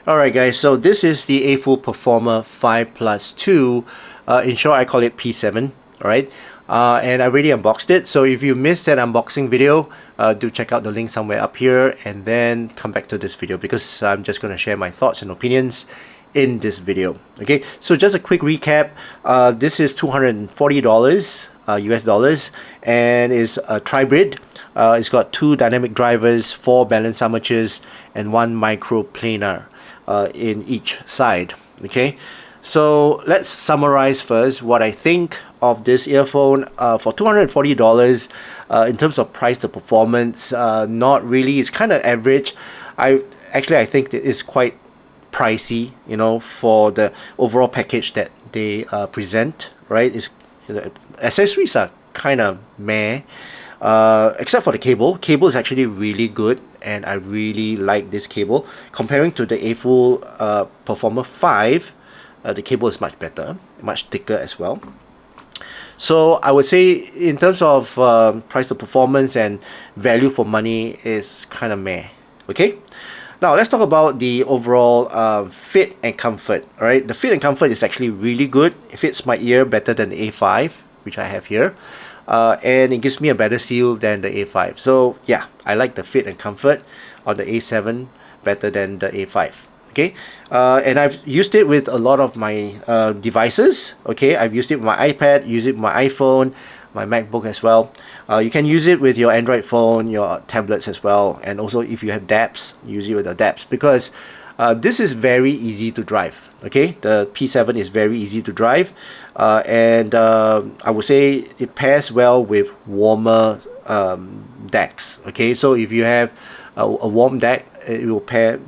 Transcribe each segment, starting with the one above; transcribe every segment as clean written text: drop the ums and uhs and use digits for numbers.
Alright guys, so this is the AFUL Performer 5 Plus 2. In short, I call it P7. Alright, and I already unboxed it. So if you missed that unboxing video, do check out the link somewhere up here and then come back to this video because I'm just going to share my thoughts and opinions in this video. Okay, so just a quick recap. This is $240 US dollars and is a tribrid. It's got 2 dynamic drivers, 4 balance armatures, and 1 micro planar in each side. Okay, so let's summarize first what I think of this earphone. For $240 in terms of price to performance, not really. It's kind of average. I think that it's quite pricey, you know, for the overall package that they present, right? The accessories are kind of meh, except for the cable. Cable is actually really good and I really like this cable. Comparing to the AFUL Performer 5, the cable is much better, much thicker as well. So I would say in terms of price to performance and value for money is kind of meh. Okay, now let's talk about the overall fit and comfort. All right, the fit and comfort is actually really good. It fits my ear better than the A5, which I have here, and it gives me a better seal than the A5. So yeah, I like the fit and comfort on the A7 better than the A5. Okay, and I've used it with a lot of my devices. Okay, I've used it with my iPad, used it with my iPhone, my MacBook as well. You can use it with your Android phone, your tablets as well, and also if you have dApps, use it with the dApps because this is very easy to drive. Okay, the P7 is very easy to drive, and I would say it pairs well with warmer decks. Okay, so if you have a warm deck, it will pair,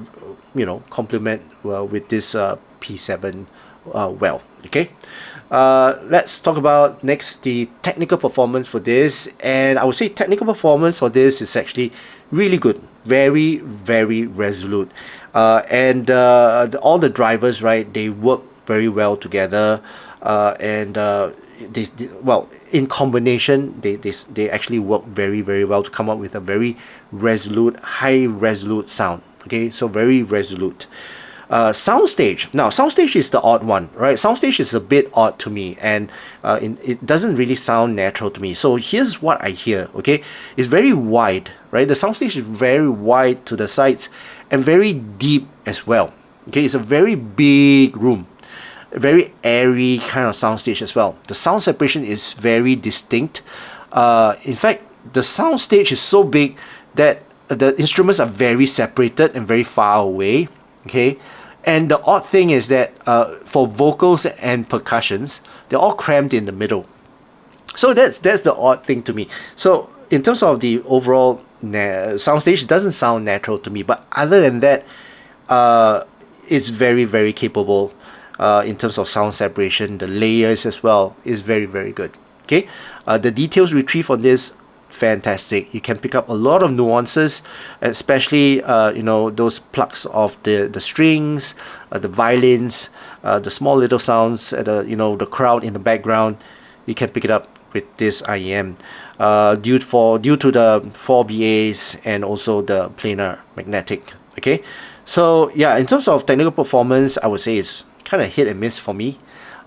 you know, complement well with this P7 well. Okay, let's talk about next the technical performance for this, and I would say technical performance for this is actually really good, very resolute, and all the drivers, right, they work very well together, and well, in combination they actually work very well to come up with a very resolute, high resolute sound. Okay, so very resolute. Soundstage. Now, soundstage is the odd one, right? Soundstage is a bit odd to me, and it doesn't really sound natural to me. So here's what I hear. Okay, it's very wide, right? The soundstage is very wide to the sides and very deep as well. Okay, it's a very big room, a very airy kind of soundstage as well. The sound separation is very distinct. In fact, the soundstage is so big that the instruments are very separated and very far away. Okay, and the odd thing is that for vocals and percussions, they're all crammed in the middle. So that's the odd thing to me. So in terms of the overall soundstage, it doesn't sound natural to me. But other than that, it's very capable in terms of sound separation. The layers as well is very good. Okay, the details retrieved on this, fantastic. You can pick up a lot of nuances, especially you know, those plucks of the strings, the violins, the small little sounds, you know, the crowd in the background. You can pick it up with this IEM due to the 4BAs and also the planar magnetic. Okay, so yeah, in terms of technical performance, I would say it's kind of hit and miss for me.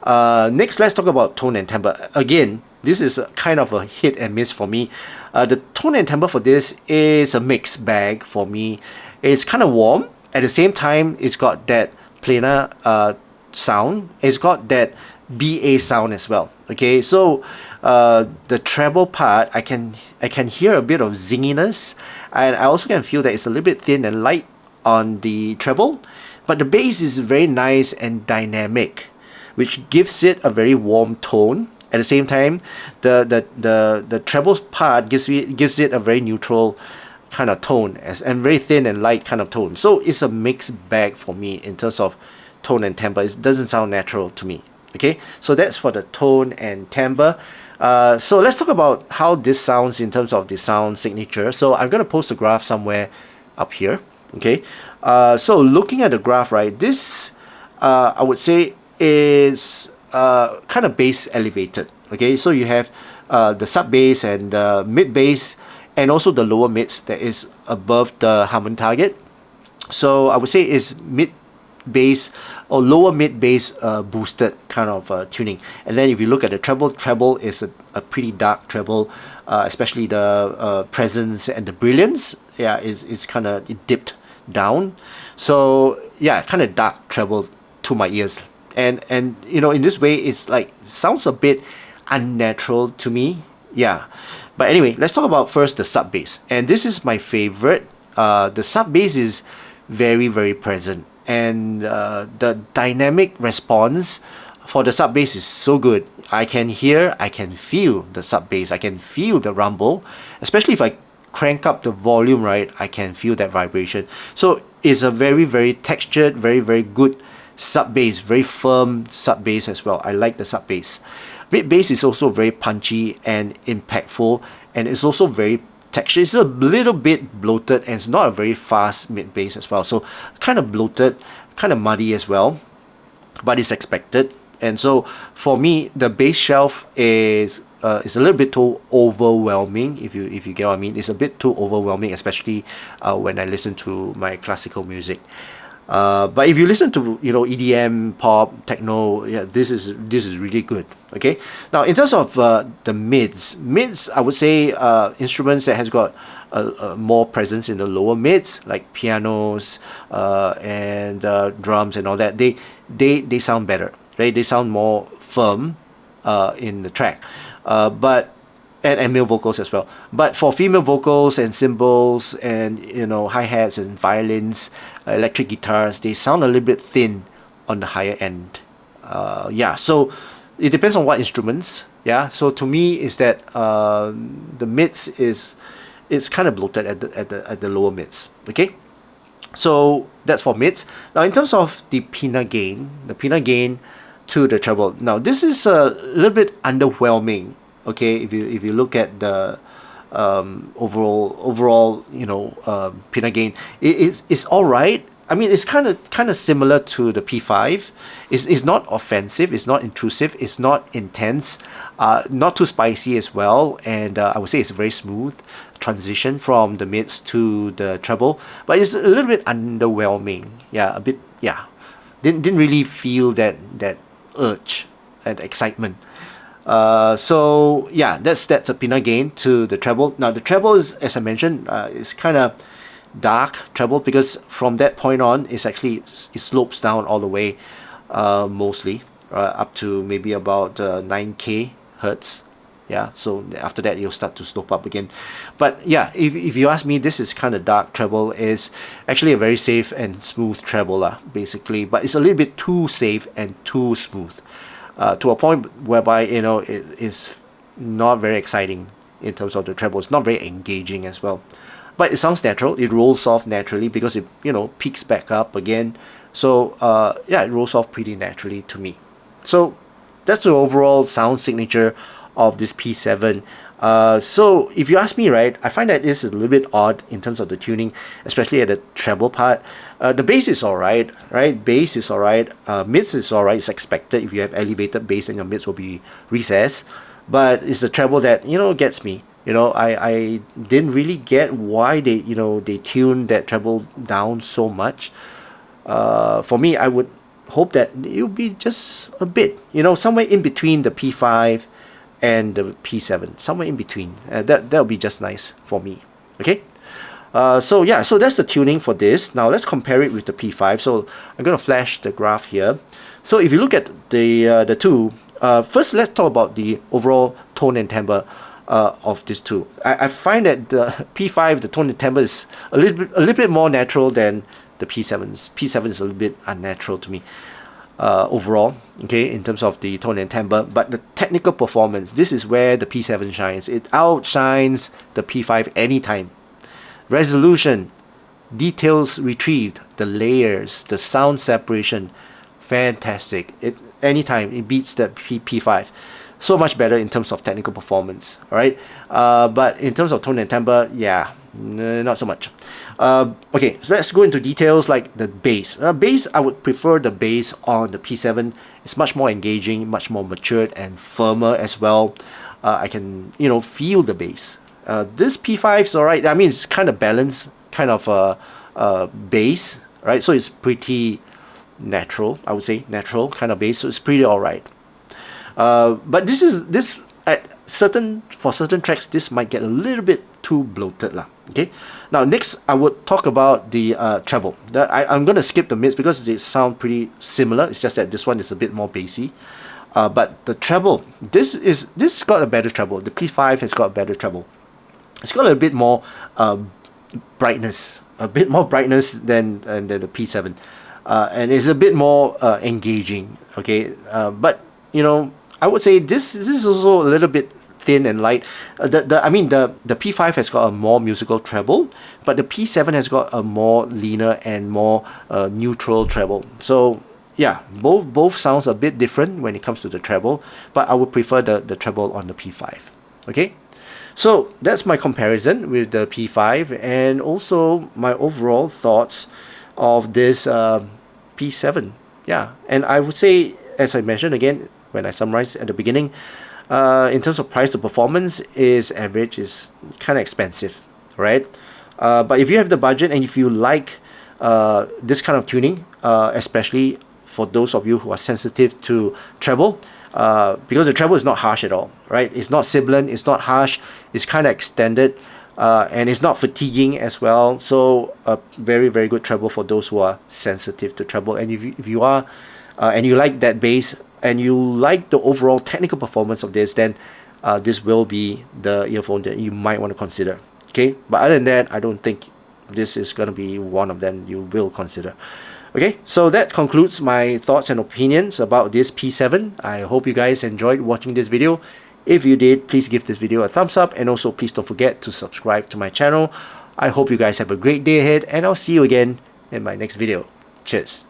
Next, let's talk about tone and timbre. Again, this is kind of a hit and miss for me. The tone and timbre for this is a mixed bag for me. It's kind of warm. At the same time, it's got that planar sound. It's got that BA sound as well. Okay, so the treble part, I can hear a bit of zinginess, and I also can feel that it's a little bit thin and light on the treble, but the bass is very nice and dynamic, which gives it a very warm tone. At the same time, the treble part gives it a very neutral kind of tone and very thin and light kind of tone. So it's a mixed bag for me in terms of tone and timbre. It doesn't sound natural to me. Okay, so that's for the tone and timbre. So let's talk about how this sounds in terms of the sound signature. So I'm going to post a graph somewhere up here. Okay, so looking at the graph, right, this I would say is kind of bass elevated. Okay, so you have the sub bass and the mid bass and also the lower mids that is above the harmony target. So I would say it's mid bass or lower mid bass boosted kind of tuning. And then if you look at the treble is a pretty dark treble, especially the presence and the brilliance. Yeah, is kind of dipped down. So yeah, kind of dark treble to my ears. And you know, in this way, it's like sounds a bit unnatural to me. Yeah, but anyway, let's talk about first the sub bass, and this is my favorite. The sub bass is very present, and the dynamic response for the sub bass is so good. I can hear, I can feel the sub bass, I can feel the rumble, especially if I crank up the volume, right? I can feel that vibration. So it's a very textured, very good sub bass, very firm sub bass as well. I like the sub bass. Mid bass is also very punchy and impactful, and it's also very textured. It's a little bit bloated, and it's not a very fast mid bass as well. So kind of bloated, kind of muddy as well, but it's expected. And so for me, the bass shelf is a little bit too overwhelming. If you get what I mean, it's a bit too overwhelming, especially when I listen to my classical music. But if you listen to, you know, EDM, pop, techno, yeah, this is really good. Okay. Now in terms of the mids, I would say instruments that has got more presence in the lower mids, like pianos and drums and all that. They sound better, right? They sound more firm in the track, but and male vocals as well. But for female vocals and cymbals and, you know, hi-hats and violins, electric guitars, they sound a little bit thin on the higher end. Yeah, so it depends on what instruments. Yeah, so to me is that the mids it's kind of bloated at the lower mids. Okay, so that's for mids. Now in terms of the pinna gain to the treble. Now this is a little bit underwhelming. Okay, if you look at the overall, you know, pinna gain, it's all right. I mean, it's kind of similar to the P5. It's not offensive, it's not intrusive, it's not intense, not too spicy as well, and I would say it's a very smooth transition from the mids to the treble, but it's a little bit underwhelming. Yeah, a bit. Yeah, didn't really feel that urge and excitement. So yeah, that's a pinna gain to the treble. Now the treble is, as I mentioned, is kind of dark treble, because from that point on it slopes down all the way, mostly up to maybe about 9k hertz. Yeah, so after that you'll start to slope up again. But yeah, if you ask me, this is kind of dark treble. Is actually a very safe and smooth treble basically, but it's a little bit too safe and too smooth, to a point whereby, you know, it is not very exciting in terms of the treble. It's not very engaging as well, but it sounds natural. It rolls off naturally because it, you know, peaks back up again. So yeah, it rolls off pretty naturally to me. So that's the overall sound signature of this P7. So if you ask me, right, I find that this is a little bit odd in terms of the tuning, especially at the treble part. The bass is alright, right? Bass is alright. Mids is alright. It's expected. If you have elevated bass, then your mids will be recessed. But it's the treble that, you know, gets me. You know, I didn't really get why they tuned that treble down so much. For me, I would hope that it would be just a bit, you know, somewhere in between the P5 and the P7, somewhere in between. That would be just nice for me. Okay. So yeah, so that's the tuning for this. Now let's compare it with the P5. So I'm going to flash the graph here. So if you look at the two, first let's talk about the overall tone and timbre of these two. I find that the P5, the tone and timbre is a little bit more natural than the P7's. P7 is a little bit unnatural to me. Overall, okay, in terms of the tone and timbre, but the technical performance, this is where the P7 shines. It outshines the P5 anytime. Resolution, details retrieved, the layers, the sound separation, fantastic. Anytime it beats the P5. So much better in terms of technical performance. All right, but in terms of tone and timbre, yeah, not so much. Okay, so let's go into details like the bass. Bass, I would prefer the bass on the P7. It's much more engaging, much more matured and firmer as well. I can, you know, feel the bass. This P5 is alright. I mean, it's kind of balanced, kind of bass, right? So it's pretty natural, I would say natural kind of bass, so it's pretty alright. But for certain tracks, this might get a little bit too bloated lah. Okay. Now next, I would talk about the treble. I'm gonna skip the mids because they sound pretty similar. It's just that this one is a bit more bassy. But the treble, this got a better treble. The P5 has got a better treble. It's got a bit more brightness, than the P7, and it's a bit more engaging. Okay. But you know, I would say this is also a little bit thin and light. The P5 has got a more musical treble, but the P7 has got a more leaner and more neutral treble. So yeah, both sounds a bit different when it comes to the treble, but I would prefer the treble on the P5. Okay, so that's my comparison with the P5 and also my overall thoughts of this P7. Yeah, and I would say, as I mentioned again when I summarized at the beginning, in terms of price to performance, is average, is kind of expensive, right? But if you have the budget and if you like this kind of tuning, especially for those of you who are sensitive to treble, because the treble is not harsh at all, right? It's not sibilant, it's not harsh, it's kind of extended, and it's not fatiguing as well. So a very, very good treble for those who are sensitive to treble. And if you are and you like that bass and you like the overall technical performance of this, then this will be the earphone that you might want to consider. Okay, but other than that, I don't think this is going to be one of them you will consider. Okay, so that concludes my thoughts and opinions about this P7. I hope you guys enjoyed watching this video. If you did, please give this video a thumbs up, and also please don't forget to subscribe to my channel. I hope you guys have a great day ahead, and I'll see you again in my next video. Cheers.